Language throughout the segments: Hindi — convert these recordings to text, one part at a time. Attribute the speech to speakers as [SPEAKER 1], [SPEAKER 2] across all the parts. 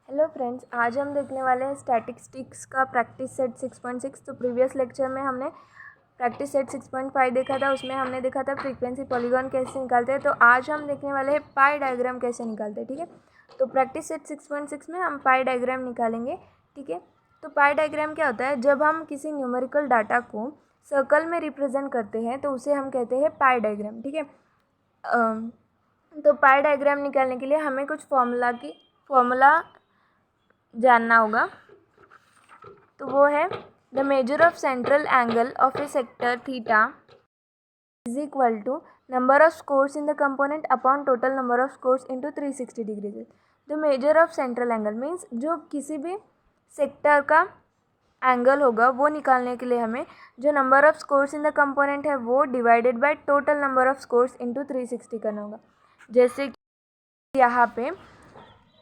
[SPEAKER 1] हेलो फ्रेंड्स, आज हम देखने वाले हैं स्टैटिस्टिक्स का प्रैक्टिस सेट 6.6। तो प्रीवियस लेक्चर में हमने प्रैक्टिस सेट 6.5 देखा था। उसमें हमने देखा था फ्रीक्वेंसी पॉलीगॉन कैसे निकालते हैं। तो आज हम देखने वाले हैं पाई डायग्राम कैसे निकालते हैं। ठीक है, तो प्रैक्टिस सेट 6.6 में हम पाई डायग्राम निकालेंगे। ठीक है, तो पाई डायग्राम क्या होता है? जब हम किसी न्यूमेरिकल डाटा को सर्कल में रिप्रेजेंट करते हैं तो उसे हम कहते हैं पाई डायग्राम। ठीक है, तो पाई डायग्राम निकालने के लिए हमें कुछ फॉर्मूला जानना होगा। तो वो है the measure of central angle of a sector theta is equal to number of scores in the component upon total number of scores into 360 degrees. The measure of central angle means जो किसी भी सेक्टर का एंगल होगा वो निकालने के लिए हमें जो number of scores in the component है वो divided by total number of scores into 360 करना होगा। जैसे कि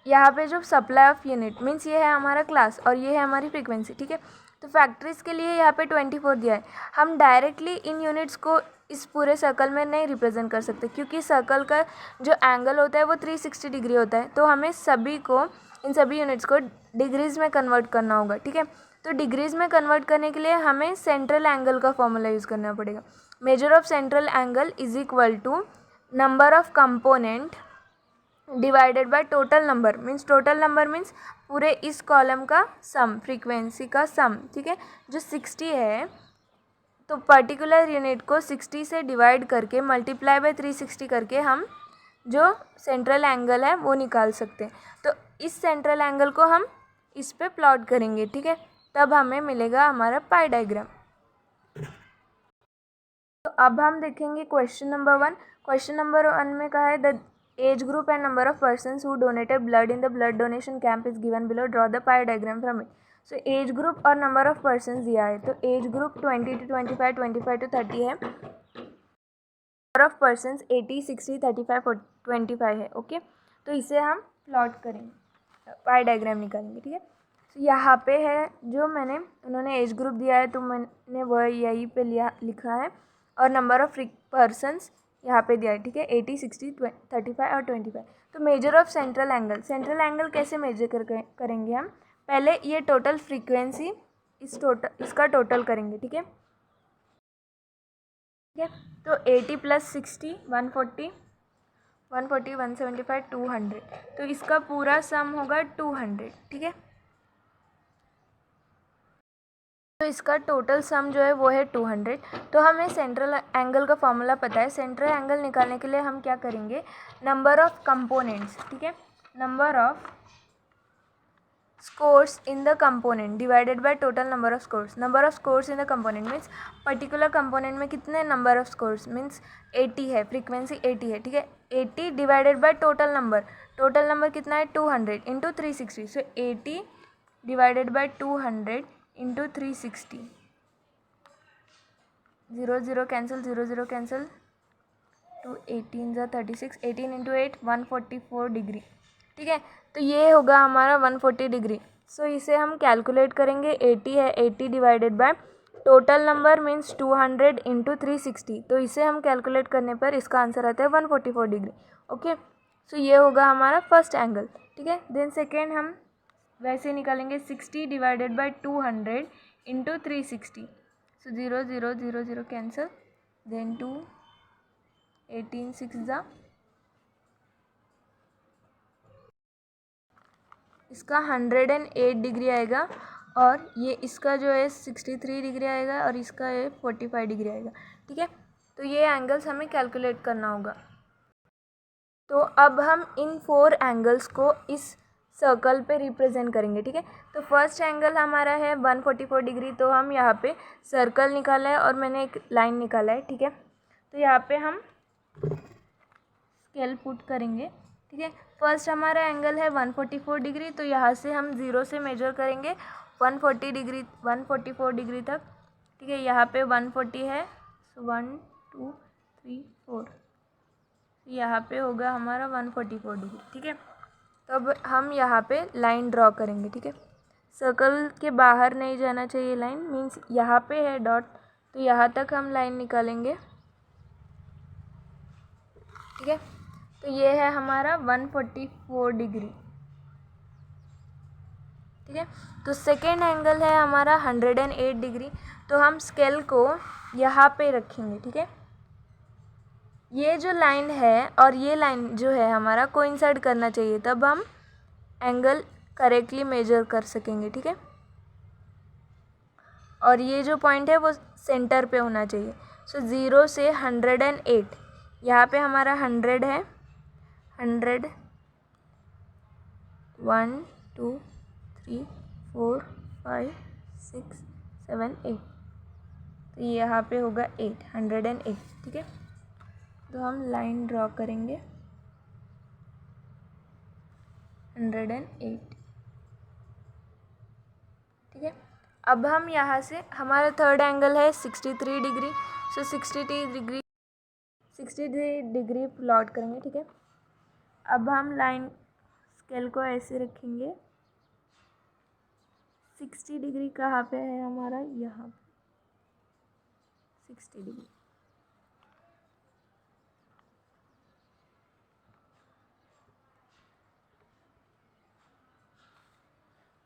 [SPEAKER 1] यहाँ पे जो सप्लाई ऑफ यूनिट मीन्स ये है हमारा क्लास और ये है हमारी फ्रीक्वेंसी। ठीक है, तो फैक्ट्रीज के लिए यहाँ पे 24 दिया है। हम डायरेक्टली इन यूनिट्स को इस पूरे सर्कल में नहीं रिप्रेजेंट कर सकते क्योंकि सर्कल का जो एंगल होता है वो 360 डिग्री होता है। तो हमें इन सभी यूनिट्स को डिग्रीज में कन्वर्ट करना होगा। ठीक है, तो डिग्रीज में कन्वर्ट करने के लिए हमें सेंट्रल एंगल का फॉर्मूला यूज़ करना पड़ेगा। Measure of central angle is equal to number of component divided by total number means पूरे इस कॉलम का सम, फ्रीक्वेंसी का सम। ठीक है, जो 60 है तो पर्टिकुलर यूनिट को 60 से डिवाइड करके मल्टीप्लाई बाय 360 करके हम जो सेंट्रल एंगल है वो निकाल सकते हैं। तो इस सेंट्रल एंगल को हम इस पे प्लॉट करेंगे। ठीक है, तब हमें मिलेगा हमारा पाई डायग्राम। तो अब हम देखेंगे क्वेश्चन नंबर 1। क्वेश्चन नंबर 1 में कहा है the age group and number of persons who donated blood in the blood donation camp is given below, draw the pie diagram from it. So age group और नंबर ऑफ पर्सन्स दिया है। तो एज ग्रुप 20 to 25, 25 to 30 है। नंबर ऑफ पर्सन्स 80, 60, 35, 25 है। ओके, तो इसे हम प्लॉट करेंगे, पाई डायग्राम निकालेंगे। ठीक है, तो यहाँ पे है जो उन्होंने एज ग्रुप दिया है तो मैंने वह यहीं पे लिखा है और नंबर ऑफ पर्सन्स यहाँ पे दिया है। ठीक है, 80, 60, 35 और 25। तो मेजर ऑफ सेंट्रल एंगल कैसे मेजर करेंगे हम? पहले ये टोटल फ्रीक्वेंसी इसका टोटल करेंगे। ठीक है, तो 80 + 60 140, 175 200। तो इसका पूरा सम होगा 200। ठीक है, तो इसका टोटल सम जो है वो है 200। तो हमें सेंट्रल एंगल का फॉर्मूला पता है। सेंट्रल एंगल निकालने के लिए हम क्या करेंगे? नंबर ऑफ कंपोनेंट्स, ठीक है, number of scores in the component divided by total number of scores. Number of scores in the component means particular component में कितने नंबर ऑफ स्कोर्स मीन्स 80 है, फ्रीक्वेंसी 80 है। ठीक है, 80 डिवाइडेड बाय टोटल नंबर कितना है? 200 into 360। So 80 divided by 200 into 360। 0 0 cancel, 0 0 cancel, 2 18 ज़ा 36, 18 इंटू 8 144 डिग्री। ठीक है, तो ये होगा हमारा 140 डिग्री। सो इसे हम कैलकुलेट करेंगे। 80 है, 80 divided by total number means 200 into 360। तो इसे हम कैलकुलेट करने पर इसका आंसर आता है 144 डिग्री। ओके, सो ये होगा हमारा फर्स्ट एंगल। ठीक है, देन सेकेंड हम वैसे निकालेंगे 60 divided by 200 into 360। So 0 0 0 0 cancel, then 2 18 6 ज़ा, इसका 108 डिग्री आएगा और ये इसका जो है 63 डिग्री आएगा और इसका है 45 डिग्री आएगा। ठीक है, तो ये एंगल्स हमें कैलकुलेट करना होगा। तो अब हम इन 4 एंगल्स को इस सर्कल पे रिप्रेजेंट करेंगे। ठीक है, तो फर्स्ट एंगल हमारा है 144 डिग्री। तो हम यहाँ पे सर्कल निकाला है और मैंने एक लाइन निकाला है। ठीक है, तो यहाँ पे हम स्केल पुट करेंगे। ठीक है, फर्स्ट हमारा एंगल है 144 डिग्री। तो यहाँ से हम 0 से मेजर करेंगे 144 डिग्री तक। ठीक है, यहाँ पे 140 है, सो 1 2 3 4, यहाँ पे होगा हमारा 144 डिग्री। ठीक है, तो अब हम यहाँ पे लाइन ड्रॉ करेंगे। ठीक है, सर्कल के बाहर नहीं जाना चाहिए लाइन, मीन्स यहाँ पे है डॉट, तो यहाँ तक हम लाइन निकालेंगे। ठीक है, तो ये है हमारा 144 डिग्री। ठीक है। तो सेकेंड एंगल है हमारा 108 डिग्री। तो हम स्केल को यहाँ पे रखेंगे, ठीक है। ये जो लाइन है और ये लाइन जो है हमारा कोइंसाइड करना चाहिए, तब हम एंगल करेक्टली मेजर कर सकेंगे, ठीक है। और ये जो पॉइंट है वो सेंटर पे होना चाहिए। सो 0 से 108, यहाँ पे हमारा 100 है, 100, 1 2 3 4 5 6 7 8, तो ये यहाँ पे होगा 8, 108, ठीक है। तो हम लाइन ड्रॉ करेंगे 108, ठीक है। अब हम यहाँ से हमारा थर्ड एंगल है 63 डिग्री। सो 63 डिग्री प्लॉट करेंगे, ठीक है। अब हम लाइन स्केल को ऐसे रखेंगे। 60 डिग्री कहाँ पे है हमारा, यहाँ पे 60 डिग्री।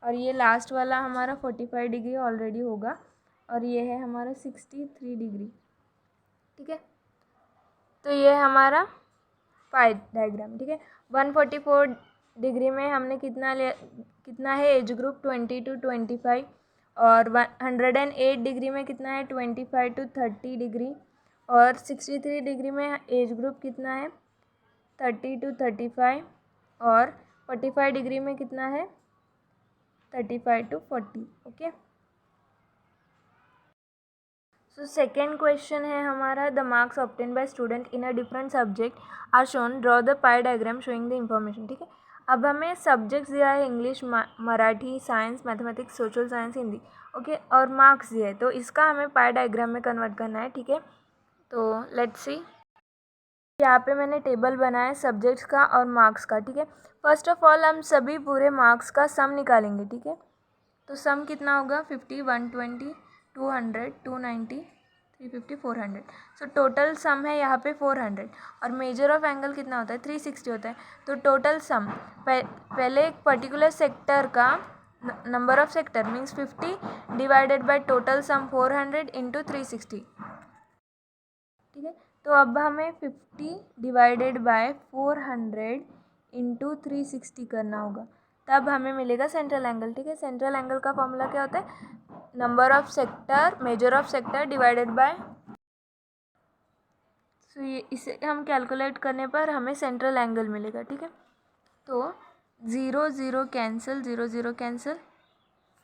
[SPEAKER 1] और ये लास्ट वाला हमारा 45 डिग्री ऑलरेडी होगा, और ये है हमारा 63 डिग्री, ठीक है। तो ये हमारा पाई डायग्राम, ठीक है। 144 डिग्री में हमने कितना है एज ग्रुप 20 to 25, और 108 डिग्री में कितना है 25 to 30 डिग्री, और 63 डिग्री में एज ग्रुप कितना है 30 to 35, और 45 डिग्री में कितना है 35 to 40, okay. So second question है हमारा, the marks obtain by student in a different subject are shown, draw the pie diagram showing the information, ठीक है। अब हमें सब्जेक्ट्स दिया है English, Marathi, science, mathematics, social science, Hindi, okay, और मार्क्स दिया है, तो इसका हमें पाई डायग्राम में कन्वर्ट करना है, ठीक है। तो लेट्स सी, यहाँ पे मैंने टेबल बनाया है सब्जेक्ट्स का और मार्क्स का, ठीक है। फर्स्ट ऑफ ऑल हम सभी पूरे मार्क्स का सम निकालेंगे, ठीक है। तो सम कितना होगा 50, 120, 200, 290, 350, 400। सो टोटल सम है यहाँ पे 400, और मेजर ऑफ एंगल कितना होता है 360 होता है। तो टोटल सम पहले एक पर्टिकुलर सेक्टर का number of sector means 50 divided by total sum 400 into 360, ठीक है। तो अब हमें 50 डिवाइडेड बाय 400 इंटू 360 करना होगा, तब हमें मिलेगा सेंट्रल एंगल, ठीक है। सेंट्रल एंगल का फॉर्मूला क्या होता है, number of sector, measure of sector divided by, so ये इसे हम कैलकुलेट करने पर हमें सेंट्रल एंगल मिलेगा, ठीक है। तो 0 0 कैंसिल, 0 0 कैंसिल,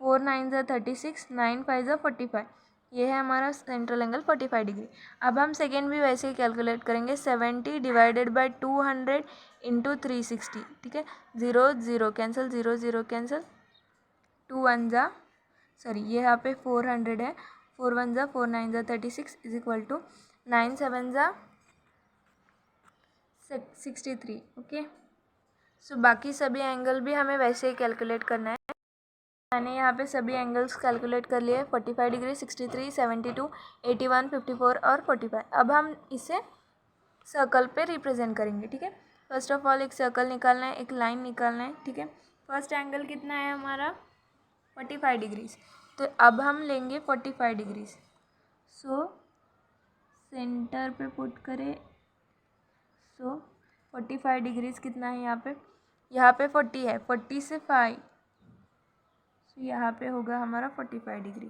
[SPEAKER 1] 4 9 ज़ा 36, 9 5 ज़ा 45, ये है हमारा सेंट्रल एंगल 45 डिग्री। अब हम सेकेंड भी वैसे ही कैलकुलेट करेंगे, 70 डिवाइडेड बाय 200 इंटू 360, ठीक है। 0 0 कैंसिल, 0 0 कैंसिल, 2 1 ज़ा, सॉरी ये यहाँ पे 400 है, 4 1 ज़ा 4 9 ज़ा 36 इज इक्वल टू 9 7 ज़ा 63, ओके। सो बाकी सभी एंगल भी हमें वैसे ही कैलकुलेट करना है। मैंने यहाँ पे सभी एंगल्स कैलकुलेट कर लिए, 45 डिग्री, 63, 72, 81, 54 और 45। अब हम इसे सर्कल पे रिप्रेजेंट करेंगे, ठीक है। फर्स्ट ऑफ ऑल एक सर्कल निकालना है, एक लाइन निकालना है, ठीक है। फर्स्ट एंगल कितना है हमारा 45 डिग्रीज, तो अब हम लेंगे 45 डिग्रीज। सो सेंटर पे पुट करें, सो 45 डिग्रीज कितना है यहाँ पे 40 है, 40 से 5, तो यहाँ पे होगा हमारा 45 डिग्री।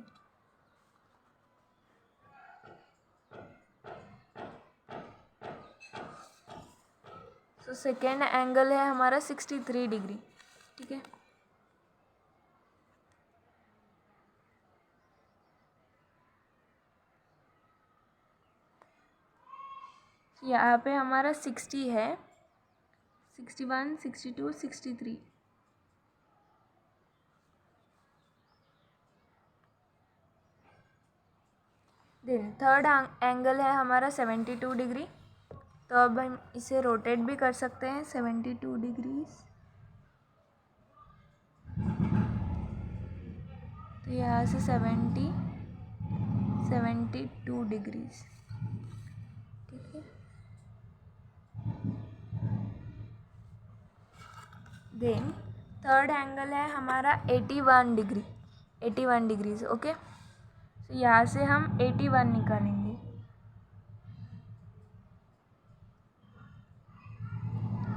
[SPEAKER 1] तो सेकेंड एंगल है हमारा 63 डिग्री, ठीक है। यहाँ पे हमारा 60 है, 61, 62, 63। देन थर्ड एंगल है हमारा 72 डिग्री, तो अब हम इसे रोटेट भी कर सकते हैं 72 डिग्रीज। तो यहाँ से 72 डिग्रीज, ठीक है। देन थर्ड एंगल है हमारा 81 डिग्री, 81 डिग्रीज। ओके, तो यहाँ से हम 81 निकालेंगे।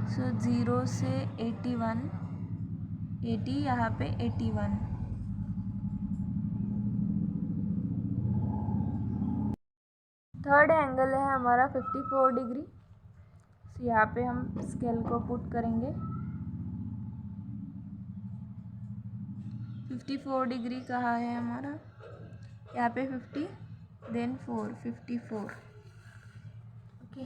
[SPEAKER 1] सो 0 से 81, 80 यहाँ पे 81। थर्ड एंगल है हमारा 54 डिग्री। सो यहाँ पे हम स्केल को पुट करेंगे। 54 डिग्री कहाँ है हमारा, यहाँ पे 50 देन 4, 54। ओके,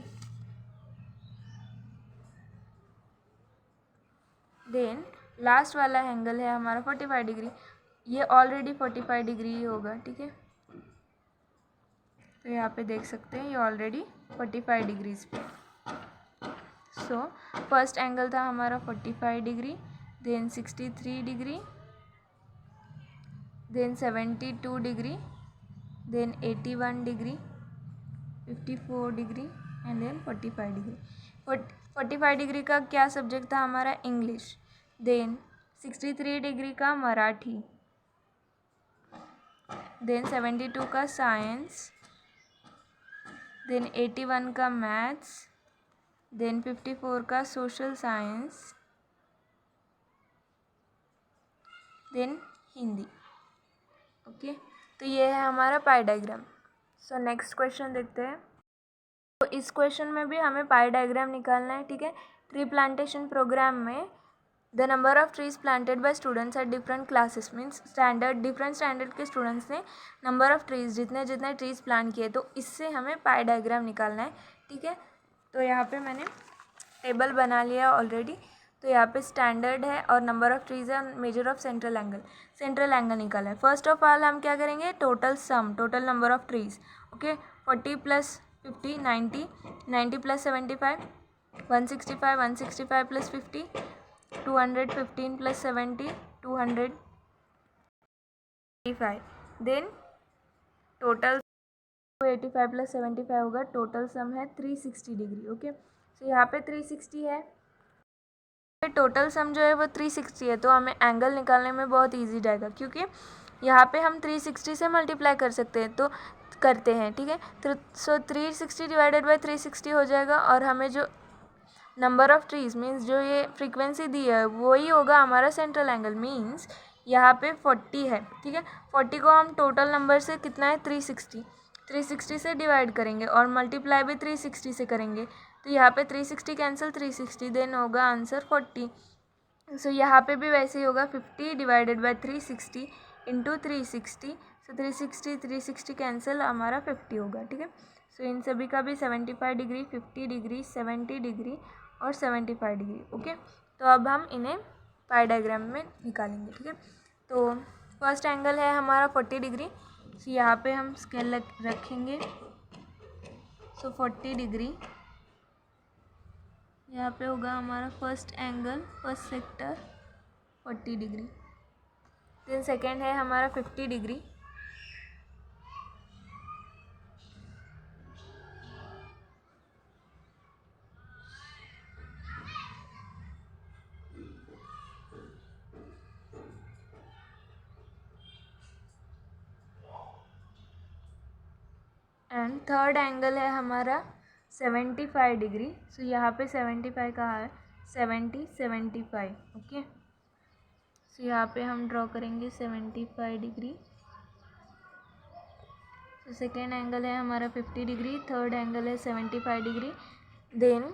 [SPEAKER 1] देन लास्ट वाला एंगल है हमारा 45 डिग्री। ये ऑलरेडी 45 डिग्री ही होगा, ठीक है। तो यहाँ पे देख सकते हैं ये ऑलरेडी 45 डिग्रीज पे। सो फर्स्ट एंगल था हमारा 45 degree, then 63 degree, then 72 degree, then 81 degree, 54 degree and then 45 degree. 45 degree का क्या सब्जेक्ट था हमारा, इंग्लिश। देन 63 डिग्री का मराठी, देन 72 का साइंस, देन 81 का मैथ्स, देन 54 का social science, then Hindi. Okay, तो ये है हमारा pie diagram. So next question देखते हैं। तो इस क्वेश्चन में भी हमें पाई डायग्राम निकालना है, ठीक है। ट्री प्लांटेशन प्रोग्राम में the number of trees planted by students at different classes means different standard के स्टूडेंट्स ने नंबर ऑफ ट्रीज जितने जितने ट्रीज प्लांट किए, तो इससे हमें पाई डायग्राम निकालना है, ठीक है। तो यहाँ पे मैंने टेबल बना लिया ऑलरेडी। तो यहाँ पे स्टैंडर्ड है और नंबर ऑफ ट्रीज है और मेजर ऑफ सेंट्रल एंगल निकाला है। फर्स्ट ऑफ ऑल हम क्या करेंगे, total sum, total number of trees. Okay, 40 plus 50 90, 90 plus 75 165, 165 plus 50 215 plus 70 285। Then total 85 plus 75 होगा, टोटल सम है 360 डिग्री। ओके, तो यहाँ पे 360 है, टोटल सम जो है वो 360 है, तो हमें एंगल निकालने में बहुत इजी जाएगा क्योंकि यहाँ पे हम 360 से मल्टीप्लाई कर सकते हैं, तो करते हैं, ठीक है। तो सो 360 डिवाइडेड बाय 360 हो जाएगा और हमें जो नंबर ऑफ ट्रीज मीन्स जो ये फ्रीक्वेंसी दी है वही होगा हमारा सेंट्रल एंगल। मीन्स यहाँ पे 40 है, ठीक है। 40 को हम टोटल नंबर से कितना है 360 से डिवाइड करेंगे और मल्टीप्लाई भी 360 से करेंगे, तो यहाँ पे 360 कैंसिल 360, देन होगा आंसर 40। सो यहाँ पे भी वैसे ही होगा 50 divided by 360 into 360। So 360 cancel हमारा 50 होगा, ठीक है। सो इन सभी का भी 75 डिग्री, 50 डिग्री, 70 डिग्री और 75 डिग्री। ओके, तो अब हम इन्हें पाई डायग्राम में निकालेंगे, ठीक है। तो फर्स्ट एंगल है हमारा 40 डिग्री। सो यहाँ पे हम स्केल रखेंगे। सो 40 डिग्री यहाँ पे होगा हमारा first angle, first sector 40 degree. Then second है हमारा 50 डिग्री। एंड थर्ड एंगल है हमारा 75 डिग्री। सो यहाँ पे 75 कहाँ है, 70 75। ओके, सो यहाँ पे हम ड्रॉ करेंगे 75 डिग्री। तो सेकेंड एंगल है हमारा 50 डिग्री, थर्ड एंगल है 75 degree. Then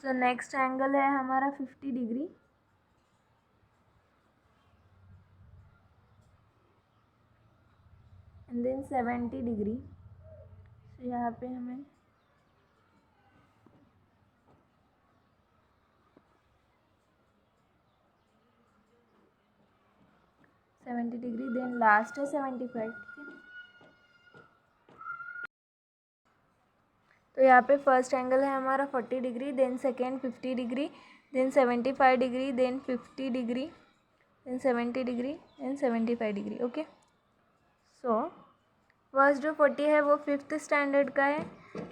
[SPEAKER 1] so next angle है हमारा 50 डिग्री। And then 70 degree. तो यहाँ पे हमें सेवेंटी डिग्री, देन लास्ट है 75, ठीक है। तो यहाँ पे फर्स्ट एंगल है हमारा 40 degree, then second 50 degree, then 75 degree, then 50 degree, then 70 degree, then 75 degree. Okay, so first जो 40 है वो 5th स्टैंडर्ड का है,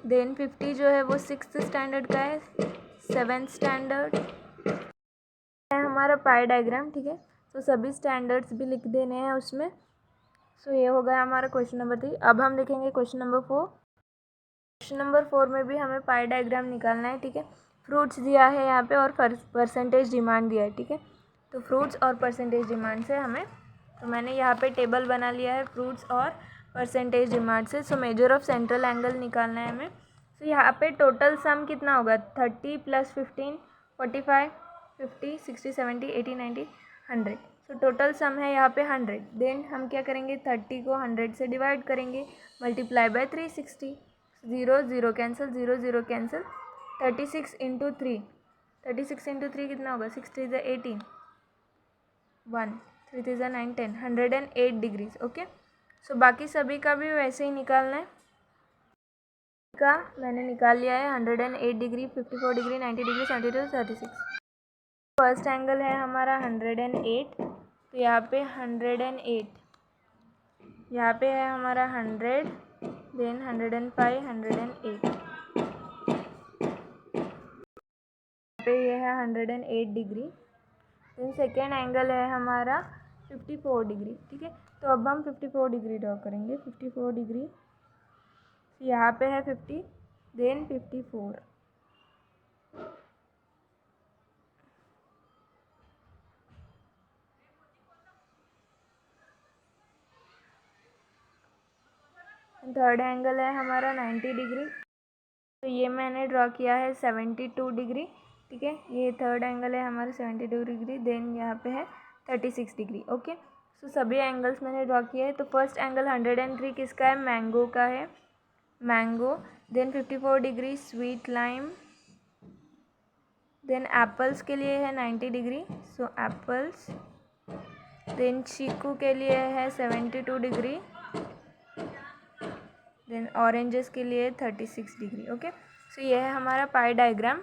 [SPEAKER 1] देन 50 जो है वो 6th स्टैंडर्ड का है, 7th स्टैंडर्ड है हमारा पाई डायग्राम, ठीक है। तो सभी स्टैंडर्ड्स भी लिख देने हैं उसमें। सो ये हो गया हमारा क्वेश्चन नंबर 3। अब हम देखेंगे क्वेश्चन नंबर 4। क्वेश्चन नंबर 4 में भी हमें पाई डायग्राम निकालना है, ठीक है। फ्रूट्स दिया है यहाँ पे और परसेंटेज डिमांड दिया है, ठीक है। तो फ्रूट्स और परसेंटेज डिमांड से हमें, तो मैंने यहाँ पे टेबल बना लिया है फ्रूट्स और परसेंटेज डिमांड से। So major of central angle निकालना है हमें। सो यहाँ पे टोटल सम कितना होगा, 30 + 15 45 50 60 70 80 90 100। सो टोटल सम है यहाँ पे 100। देन हम क्या करेंगे, 30 को 100 से डिवाइड करेंगे, multiply by 360। 0 0 cancel, 0 0 cancel, 36 into 3, 36 into 3 कितना होगा, 6 3 = 18, 1 3 3 = 9 10, 108 डिग्रीज। ओके। सो बाकी सभी का भी वैसे ही निकालना है। का मैंने निकाल लिया है 108 degree, 54 degree, 90 degree, 72, 36। First angle है हमारा 108, तो यहाँ पे 108, यहाँ पे है हमारा 100, देन 105 108, पे ये है 108 डिग्री। देन सेकेंड एंगल है हमारा 54 डिग्री, ठीक है। तो अब हम 54 डिग्री ड्रॉ करेंगे। 54 डिग्री, यहाँ पे है 50, देन 54, थर्ड एंगल है हमारा 90 डिग्री, तो ये मैंने ड्रॉ किया है 72 डिग्री, ठीक है। ये थर्ड एंगल है हमारा 72 डिग्री, देन यहाँ पे है 36 डिग्री। ओके। सो सभी एंगल्स मैंने ड्रॉ किया है। तो फर्स्ट एंगल 103 किसका है, मैंगो का है, mango. Then 54 degree sweet lime, then apples के लिए है 90 degree, so apples. Then chikoo के लिए है 72 डिग्री, देन ऑरेंजेस के लिए 36 डिग्री। ओके। सो ये है हमारा पाई डायग्राम।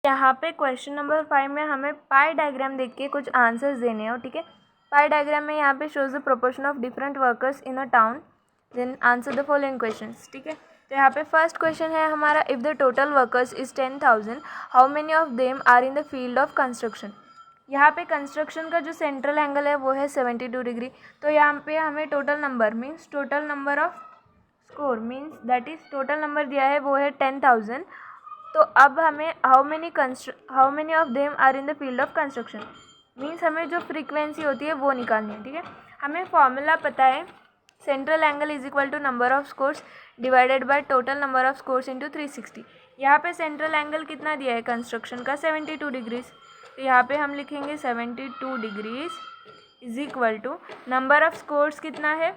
[SPEAKER 1] यहाँ पे क्वेश्चन नंबर 5 में हमें पाई डायग्राम देख के कुछ आंसर्स देने हैं, ठीक है। पाई डायग्राम में यहाँ पे shows the proportion of different workers in a town, then answer the following questions, ठीक है। तो यहाँ पे फर्स्ट क्वेश्चन है हमारा, if the total workers is 10,000, how many of them are in the field of construction. यहाँ पे कंस्ट्रक्शन का जो सेंट्रल एंगल है वो है 72 डिग्री। तो यहाँ पे हमें total number means total number of score means that is total number दिया है वो है 10,000। तो अब हमें how many of them are in the field of construction means हमें जो फ्रीक्वेंसी होती है वो निकालनी है, ठीक है। हमें फॉर्मूला पता है, central angle is equal to number of scores divided by total number of scores into 360। यहाँ पे सेंट्रल एंगल कितना दिया है कंस्ट्रक्शन का, 72 डिग्रीज। तो यहाँ पे हम लिखेंगे 72 degrees is equal to number of scores कितना है,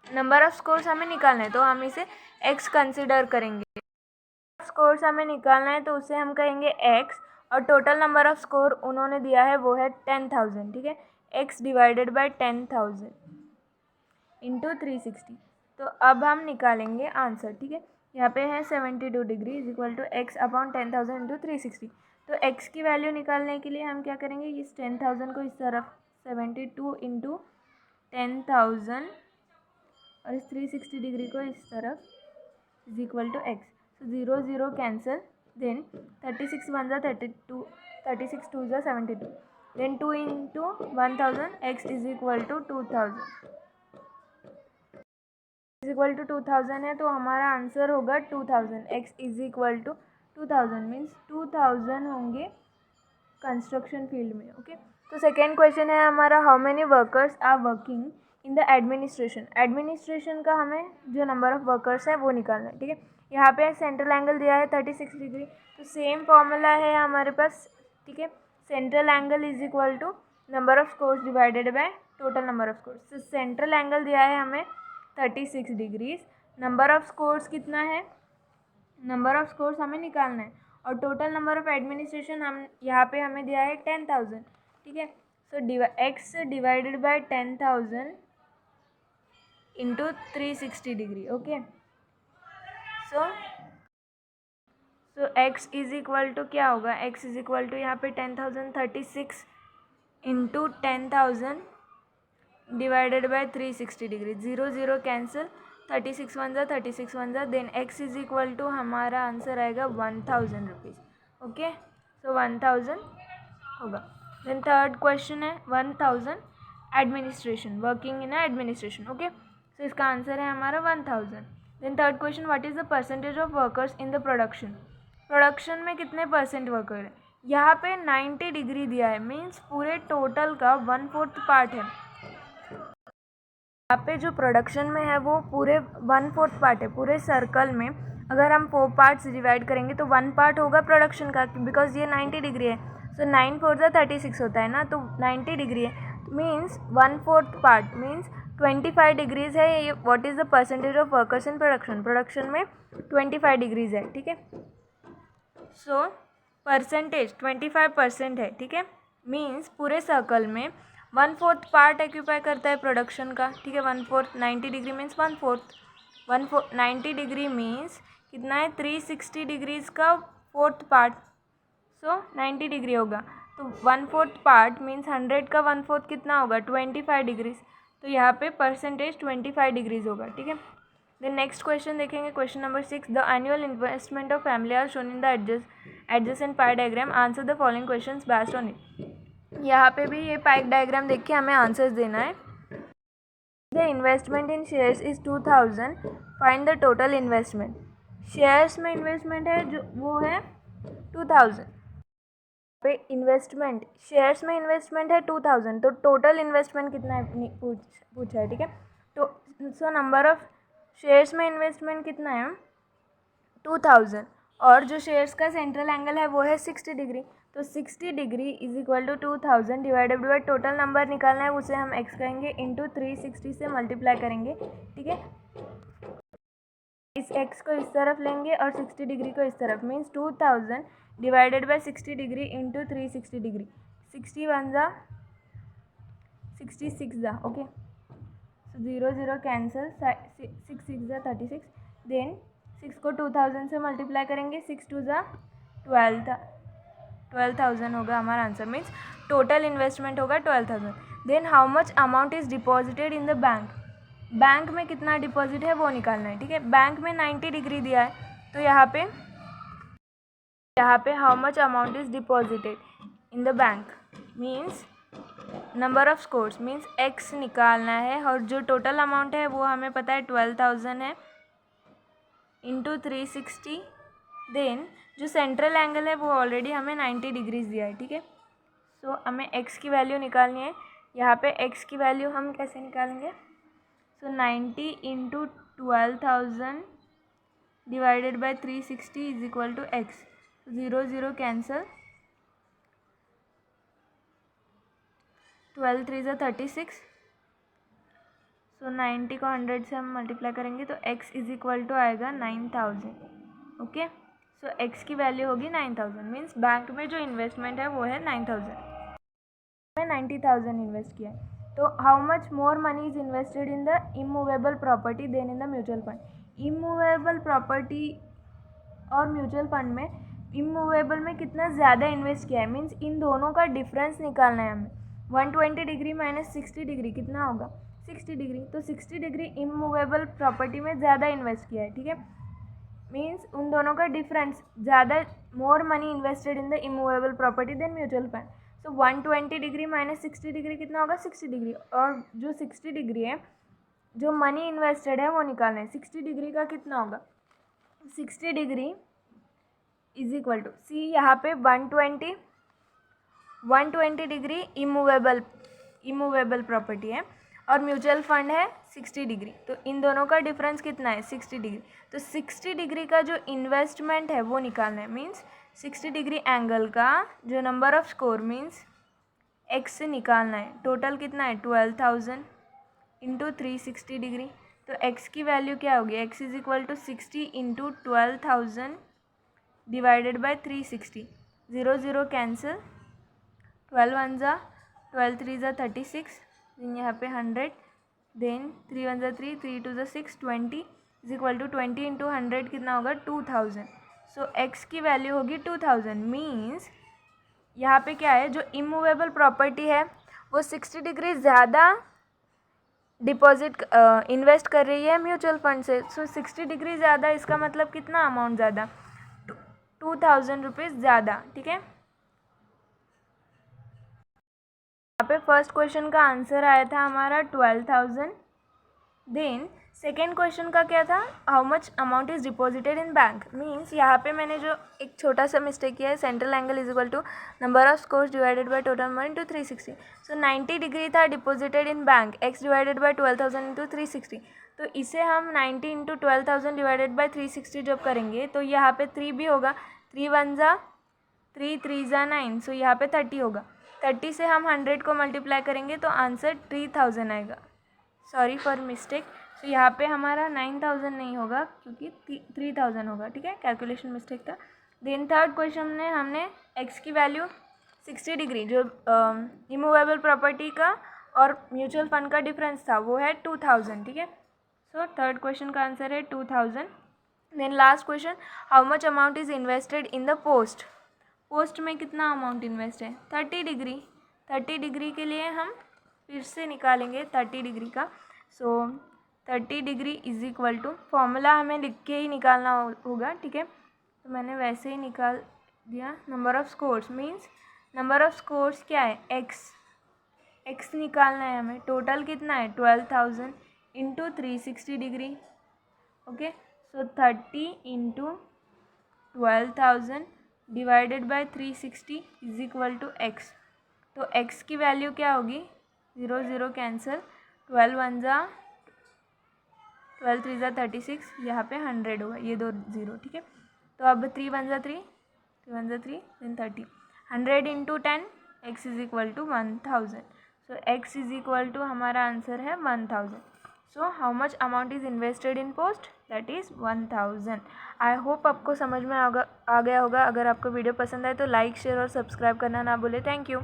[SPEAKER 1] नंबर ऑफ स्कोर्स हमें निकालना है तो हम इसे x कंसिडर करेंगे। स्कोर्स हमें निकालना है तो उसे हम कहेंगे x, और टोटल नंबर ऑफ स्कोर उन्होंने दिया है वो है 10,000, ठीक है। x divided by 10,000 into 360। तो अब हम निकालेंगे आंसर, ठीक है। यहाँ पे है 72 degree is equal to x upon 10,000 into 360। तो x की वैल्यू निकालने के लिए हम क्या करेंगे, इस 10,000 को इस तरफ, 72 इंटू 10,000 और इस 360 डिग्री को इस तरफ is equal to x। So 0 0 cancel, then 36 1 ज़ा 32, 36 2 ज़ा 72, then 2 into 1000, x is equal to 2000 is equal to 2000 है, तो हमारा आंसर होगा 2000। x is equal to 2000 means 2000 होंगे कंस्ट्रक्शन फील्ड में। ओके। तो सेकेंड क्वेश्चन है हमारा, how many workers are working in the administration. Administration का हमें जो नंबर ऑफ वर्कर्स है वो निकालना है, ठीक है। यहाँ पे सेंट्रल एंगल दिया है 36 डिग्री, तो सेम फॉर्मूला है हमारे पास, ठीक है। Central angle is equal to number of scores divided by total number of scores. तो सेंट्रल एंगल दिया है हमें 36 डिग्रीज, नंबर ऑफ स्कोर्स कितना है, नंबर ऑफ स्कोर्स हमें निकालना है, और टोटल नंबर ऑफ एडमिनिस्ट्रेशन हम यहाँ पे हमें दिया है 10,000, ठीक है। So x divided by 10,000 into 360 degree. Okay. So x is equal to क्या होगा, x इज इक्वल टू यहाँ पे 10,000 36 into 10,000 divided by 360 degree, 0 0 cancel, 36 one ज़ा 36 वन ज़ा, then x is equal to हमारा आंसर आएगा 1000 रुपीज़. ओके, सो 1000 होगा. देन थर्ड क्वेश्चन है 1000 administration, working in administration. Okay, so इसका आंसर है हमारा 1000. Then third question, what is the percentage of workers in the production. Production में कितने परसेंट वर्कर है. यहाँ पे 90 डिग्री दिया है, मीन्स पूरे टोटल का 1/4 पार्ट है. यहाँ पे जो प्रोडक्शन में है वो पूरे 1/4 पार्ट है. पूरे सर्कल में अगर हम 4 पार्ट्स डिवाइड करेंगे तो 1 पार्ट होगा प्रोडक्शन का, बिकॉज ये 90 डिग्री है. सो 9 4 ज़ा 36 होता है ना, तो 90 डिग्री है, मीन्स 1/4 पार्ट मीन्स 25 डिग्रीज है. ये what is the percentage of workers in production. Production में 25 डिग्रीज है. ठीक है, सो परसेंटेज 25% है. ठीक है, मीन्स पूरे सर्कल में 1/4 पार्ट ऑक्यूपाई करता है प्रोडक्शन का. ठीक है, 1/4 90 डिग्री मीन्स 1/4 90 डिग्री मीन्स कितना है 360 डिग्रीज का 4th पार्ट. सो 90 डिग्री होगा, तो 1/4 पार्ट मीन्स 100 का 1/4 कितना होगा 25 डिग्रीज. तो यहाँ पे परसेंटेज 25 डिग्रीज होगा. ठीक है, देन नेक्स्ट क्वेश्चन देखेंगे, question number 6. The annual investment of family are shown in the adjacent pie diagram. Answer the following questions based on it. यहाँ पे भी ये पाई डायग्राम देख के हमें आंसर्स देना है. The investment in shares is 2000. Find the total investment. Shares में इन्वेस्टमेंट है जो वो है 2000. पे इन्वेस्टमेंट शेयर्स में इन्वेस्टमेंट है 2000, तो टोटल इन्वेस्टमेंट कितना है पूछा है. ठीक है, तो सो नंबर ऑफ शेयर्स में इन्वेस्टमेंट कितना है 2000, और जो शेयर्स का सेंट्रल एंगल है वो है 60 डिग्री. तो 60 degree is equal to 2000 divided by total number निकालना है, उसे हम x करेंगे इंटू 360 से मल्टीप्लाई करेंगे. ठीक है, इस x को इस तरफ लेंगे और 60 डिग्री को इस तरफ, means 2000 divided by 60 degree into 360 degree. 60 one ज़ा 66 ज़ा. ओके, सो 0 0 कैंसिल, 6 6 ज़ा 36. देन 6 को 2000 से मल्टीप्लाई करेंगे, 6 2 ज़ा 12,000 होगा हमारा आंसर. मीन्स टोटल इन्वेस्टमेंट होगा 12,000. Then how much amount is deposited in the bank. Bank में कितना डिपॉजिट है वो निकालना है. ठीक है, बैंक में 90 डिग्री दिया है, तो यहाँ पे how much amount is deposited in the bank means number of scores means x निकालना है, और जो टोटल अमाउंट है वो हमें पता है 12,000 है इंटू 360. देन जो सेंट्रल एंगल है वो ऑलरेडी हमें 90 डिग्रीज दिया है. ठीक है, सो हमें x की वैल्यू निकालनी है. यहाँ पे x की वैल्यू हम कैसे निकालेंगे. So 90 into 12,000 divided by 360 is equal to x. 0 0 cancel, 12 3 ज़ा 36. सो 90 को 100 से हम मल्टीप्लाई करेंगे तो x इज इक्वल टू आएगा 9000. ओके, सो x की वैल्यू होगी 9000. मीन्स बैंक में जो इन्वेस्टमेंट है वो है 9000. में 90,000 इन्वेस्ट किया है. तो how much more money is invested in the immovable property than in the mutual fund. Immovable property और म्यूचुअल फंड में इमूवेबल में कितना ज़्यादा इन्वेस्ट किया है, मीन्स इन दोनों का डिफरेंस निकालना है हमें. 120 डिग्री माइनस 60 डिग्री कितना होगा 60 डिग्री. तो 60 डिग्री इमूवेबल प्रॉपर्टी में ज़्यादा इन्वेस्ट किया है. ठीक है, मीन्स उन दोनों का डिफरेंस ज़्यादा, more money invested in the immovable property then mutual fund. So 120 degree minus 60 degree कितना होगा 60 डिग्री. और जो 60 डिग्री है जो मनी इन्वेस्टेड है वो निकालना है. 60 डिग्री का कितना होगा 60 डिग्री इज इक्वल टू सी, यहाँ पे 120 डिग्री इमूवेबल प्रॉपर्टी है और म्यूचुअल फंड है 60 डिग्री. तो इन दोनों का डिफरेंस कितना है 60 डिग्री. तो 60 डिग्री का जो इन्वेस्टमेंट है वो निकालना है. मीन्स 60 डिग्री एंगल का जो number of score means x से निकालना है. टोटल कितना है 12,000 इंटू 360 डिग्री. तो x की वैल्यू क्या होगी x is equal to 60 into 12,000 divided by 360. 0 0 cancel, 12 one ज़ा 12 3 ज़ा 36. यहाँ पे 100. देन 3 वन ज़ा 3 3 2 ज़ा 6 20 इज इक्वल टू 20 इंटू 100 कितना होगा 2000. सो x की वैल्यू होगी 2000. मीन्स यहाँ पे क्या है जो इमूवेबल प्रॉपर्टी है वो 60 डिग्री ज़्यादा डिपॉजिट इन्वेस्ट कर रही है म्यूचुअल फंड से। सो 60 डिग्री ज़्यादा, इसका मतलब कितना अमाउंट ज़्यादा, 2000 रुपीज़ ज़्यादा, ठीक है। यहाँ पे फर्स्ट क्वेश्चन का आंसर आया था हमारा 12,000। देन सेकेंड क्वेश्चन का क्या था, how much amount is deposited in bank. Means यहाँ पे मैंने जो एक छोटा सा मिस्टेक किया है, central angle is equal to number of scores divided by total amount into 360। So 90 degree था deposited in bank, x divided by 12,000 into 360। तो इसे हम 90 इंटू 12,000 डिवाइडेड बाय 360 जब करेंगे तो यहाँ पे 3 भी होगा, 3 1 ज़ा 3, 3 ज़ा 9, सो यहाँ पे 30 होगा। 30 से हम 100 को मल्टीप्लाई करेंगे तो आंसर 3000 आएगा। Sorry for mistake. तो यहाँ पे हमारा 9000 नहीं होगा क्योंकि 3000 होगा, ठीक है, कैलकुलेशन मिस्टेक था। देन थर्ड क्वेश्चन में हमने एक्स की वैल्यू 60 डिग्री, जो इमूवेबल प्रॉपर्टी का और म्यूचुअल फंड का डिफरेंस था वो है 2000, ठीक है। सो थर्ड क्वेश्चन का आंसर है 2000। Then last question, how much amount is invested in the post. Post में कितना अमाउंट इन्वेस्ट है, 30 डिग्री। 30 डिग्री के लिए हम फिर से निकालेंगे 30 डिग्री का। So 30 degree is equal to, formula हमें लिख के ही निकालना होगा, ठीक है, तो मैंने वैसे ही निकाल दिया। Number of scores means number of scores क्या है, एक्स निकालना है हमें। टोटल कितना है 12,000 into 360 degree, okay. So 30 into 12,000 divided by 360 is equal to x. तो एक्स की वैल्यू क्या होगी, 0 0 कैंसिल, 12 1 ज़ा 12 3 ज़ा 36, यहाँ पे 100 होगा, ये 2 0, ठीक है। तो अब 3 1 ज़ा 3, 3 1 ज़ा 3, then 30, 100 into 10, x is equal to 1000। So x is equal to हमारा आंसर है 1000। So how much amount is invested in post, that is 1000। I hope आपको समझ में आ गया होगा। अगर आपको वीडियो पसंद आए तो लाइक शेयर और सब्सक्राइब करना ना भूले। Thank you.